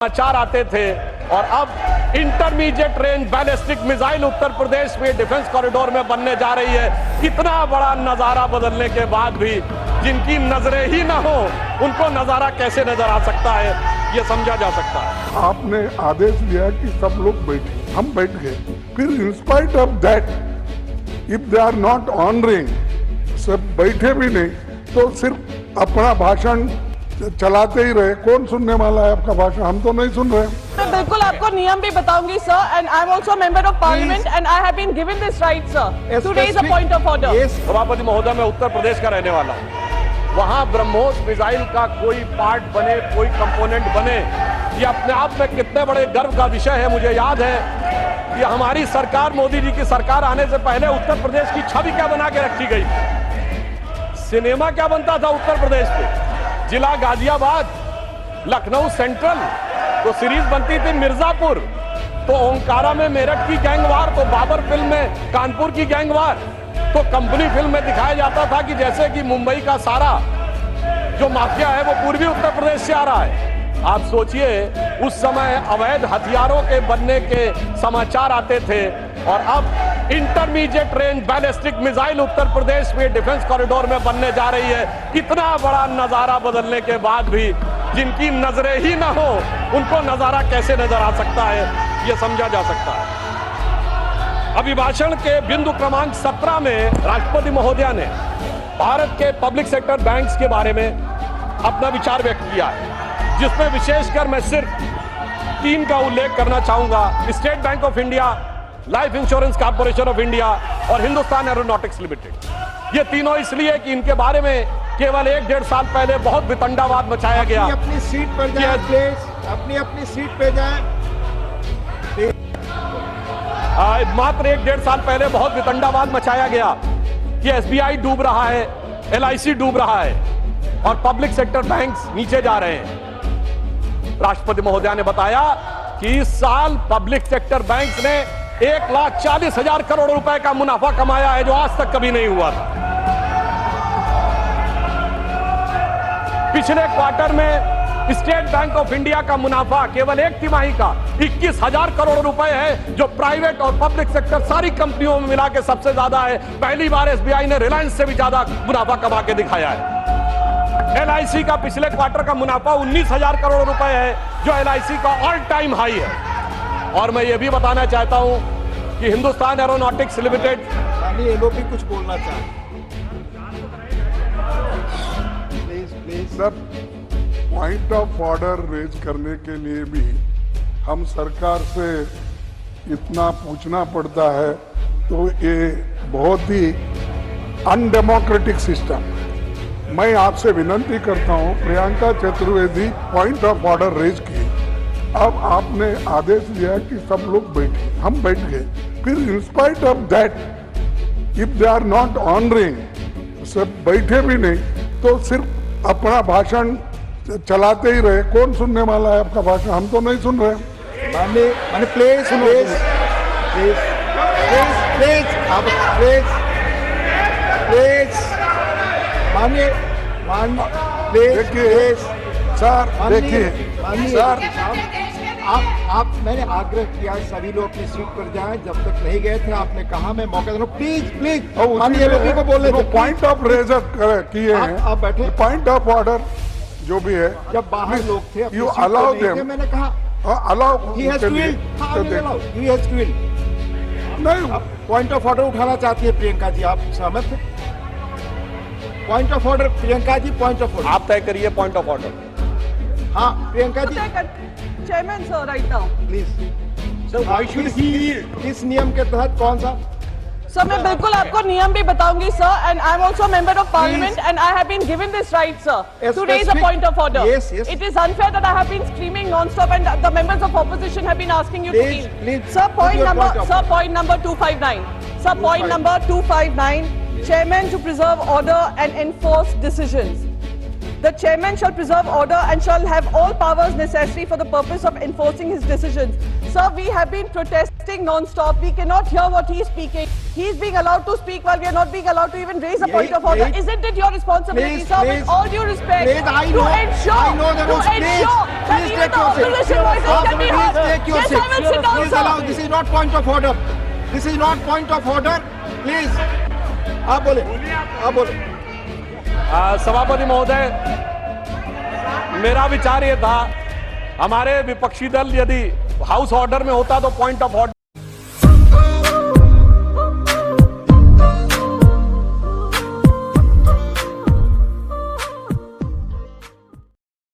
समाचार आते थे और अब intermediate range ballistic missile Uttar Pradesh में डिफेंस कॉरिडोर में बनने जा रही है। इतना बड़ा नजारा बदलने के बाद भी जिनकी नजरें ही ना हो उनको नजारा कैसे नजर आ सकता है, ये समझा जा सकता है। आपने आदेश दिया कि सब लोग बैठे, हम बैठ गए। फिर in spite of that if they are not honouring, सब बैठे भी नहीं तो सिर्फ अपना भाषण चलाते ही रहे। कौन सुनने वाला है आपका भाषण? हम तो नहीं सुन रहे। मैं बिल्कुल आपको नियम भी बताऊंगी sir, and I am also member of parliament and I have been given this right sir to raise a point of order. सभापति महोदय, मैं उत्तर प्रदेश का रहने वाला हूँ। वहाँ ब्रह्मोस मिसाइल का कोई पार्ट बने, कोई कंपोनेंट बने, ये अपने आप में कितने बड़े गर्व का विषय है। मुझे याद है कि हमारी सरकार, मोदी जी की सरकार आने से पहले उत्तर प्रदेश की छवि क्या बना के रखी गई, सिनेमा क्या बनता था उत्तर प्रदेश पे। जिला गाजियाबाद, लखनऊ सेंट्रल तो सीरीज बनती थी मिर्जापुर, तो ओंकारा में मेरठ की गैंगवार, तो बाबर फिल्म में कानपुर की गैंगवार, तो कंपनी फिल्म में दिखाया जाता था कि जैसे कि मुंबई का सारा जो माफिया है वो पूर्वी उत्तर प्रदेश से आ रहा है। आप सोचिए, उस समय अवैध हथियारों के बनने के समाचार आते थे और अब intermediate range ballistic missile Uttar Pradesh में डिफेंस कॉरिडोर में बनने जा रही है। इतना बड़ा नजारा बदलने के बाद भी जिनकी नजरें ही ना हो उनको नजारा कैसे नजर आ सकता है, यह समझा जा सकता है। अभिभाषण के बिंदु क्रमांक 17 में राष्ट्रपति महोदया ने भारत के पब्लिक सेक्टर बैंक्स के बारे में अपना विचार व्यक्त किया है, जिसमें विशेषकर मैं सिर्फ 3 का उल्लेख करना चाहूंगा। State bank of India, life insurance corporation of India और हिंदुस्तान एरोनॉटिक्स लिमिटेड। ये तीनों इसलिए कि इनके बारे में केवल 1-1.5 साल पहले बहुत वितंडावाद मचाया गया। अपनी सीट पर जाए प्लीज, अपनी सीट पे जाए। मात्र 1-1.5 साल पहले बहुत वितंडावाद मचाया गया कि एसबीआई डूब रहा है, एलआईसी डूब रहा है और पब्लिक सेक्टर बैंक्स नीचे जा रहे हैं। राष्ट्रपति महोदया ने बताया कि इस साल पब्लिक सेक्टर बैंक्स ने 1,40,000 करोड़ रुपए का मुनाफा कमाया है, जो आज तक कभी नहीं हुआ था। पिछले क्वार्टर में स्टेट बैंक ऑफ इंडिया का मुनाफा केवल 1 तिमाही का 21,000 करोड़ रुपए है, जो प्राइवेट और पब्लिक सेक्टर सारी कंपनियों में मिला के सबसे ज्यादा है। पहली बार एसबीआई ने रिलायंस से भी ज्यादा मुनाफा कमा के दिखाया है। एलआईसी का पिछले क्वार्टर का मुनाफा 19,000 करोड़ रुपए है, जो एलआईसी का ऑल टाइम हाई है। और मैं ये भी बताना चाहता हूं कि हिंदुस्तान एरोनॉटिक्स लिमिटेड, एलओपी कुछ बोलना चाहते please sir, point of order raise करने के लिए भी हम सरकार से इतना पूछना पड़ता है, तो ये बहुत ही अनडेमोक्रेटिक सिस्टम। मैं आपसे विनती करता हूं, Priyanka Chaturvedi point of order raise की। अब आपने आदेश दिया कि सब लोग बैठे, हम बैठ गए। फिर in spite of that if they are not honouring, सब बैठे भी नहीं तो सिर्फ अपना भाषण चलाते ही रहे। कौन सुनने वाला है आपका भाषण? हम तो नहीं सुन रहे। माने प्लीज प्लीज प्लीज प्लीज अब प्लीज प्लीज मानिए देखिए सर, देखिए सर, आप मैंने आग्रह किया सभी लोग अपनी सीट पर जाएं। जब तक नहीं गए थे आपने कहा मैं मौका दे रहा हूं, प्लीज प्लीज मानिए लोगों को बोल रहे थे पॉइंट ऑफ रेजर किए हैं। आप बैठे, पॉइंट ऑफ ऑर्डर जो भी है, जब बाहर लोग थे यू अलाउ देम, मैंने कहा allow he has to will, he has to will. नहीं, पॉइंट ऑफ ऑर्डर उठाना चाहती है प्रियंका जी, आप सहमत हैं? Point of order Priyanka ji, point of order आप तय करिए पॉइंट ऑफ ऑर्डर। हाँ Priyanka ji chairman sir, right now please. Sir why should he, इस नियम के तहत कौन सा? सर मैं बिल्कुल आपको नियम भी बताऊंगी sir, and I am also member of parliament and I have been given this right sir to raise a point of order. Yes, yes. It is unfair that I have been screaming non-stop and the members of opposition have been asking you to Please, leave. please, Sir, put your point of order. point number 259. Sir, point number 259. Chairman to preserve order and enforce decisions. The chairman shall preserve order and shall have all powers necessary for the purpose of enforcing his decisions. Sir, we have been protesting non-stop. We cannot hear what he is speaking. He is being allowed to speak while we are not being allowed to even raise a point of order. Isn't it your responsibility, sir, with all due respect, Please, I know the rules. Please take your seat. Please take your seat. Please allow. This is not point of order. This is not point of order. Please. आप बोले. सभापति महोदय, मेरा विचार ये था, हमारे विपक्षी दल यदि हाउस ऑर्डर में होता तो पॉइंट ऑफ ऑर्डर